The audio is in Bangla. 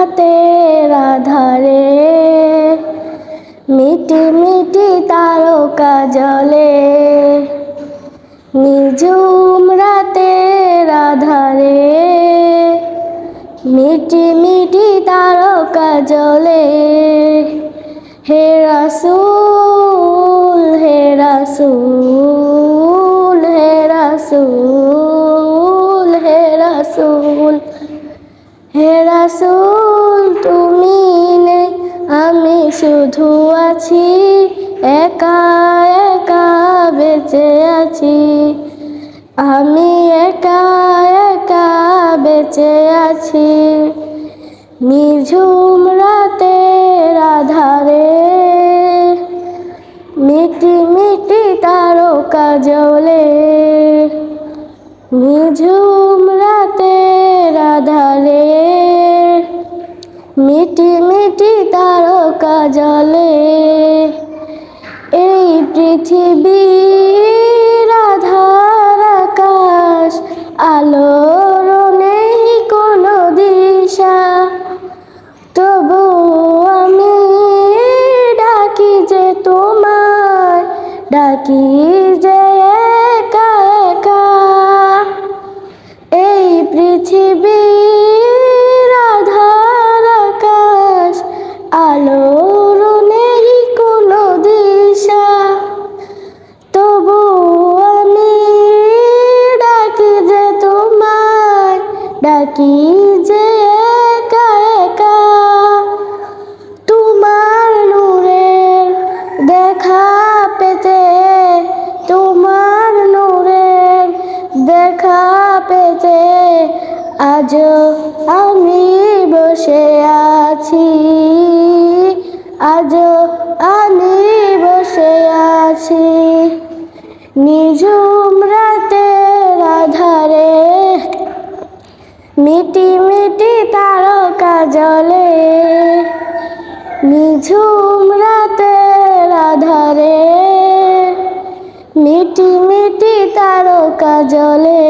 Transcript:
রাতের আধারে মিটি মিটি তারকা জ্বলে, নিঝুম রাতের আধারে মিটি মিটি তারকা জ্বলে। হে রাসূল হে রাসূল হে রাসূল হে রাসূল হে রাসূল, তুমি নেই আমি শুধু আছি, একা একা বেঁচে আছি। আমি একা একা বেঁচে আছি, নিঝুম রাতের আধারে মিটি মিটি তারকা জ্বলে, নিঝুম রাতের আধারে মিটি মিটি তারকা জ্বলে। এই পৃথিবীর আধার আকাশ, আলোর নেই কোনো দিশা, তবু আমি ডাকি যে তোমায়, ডাকি যে একা একা। এই পৃথিবীর আধার আকাশ, আলোর নেই কোনো দিশা, তবু আমি ডাকি যে তোমায়, ডাকি যে একা একা। তোমার নূরের দেখা পেতে, তোমার নূরের দেখা পেতে আজও আমি বসে আছি, আজও আমি বসে আছি, নিঝুম রাতের আধারে মিটি মিটি তারকা জ্বলে, নিঝুম রাতের আধারে মিটি মিটি তারকা জ্বলে।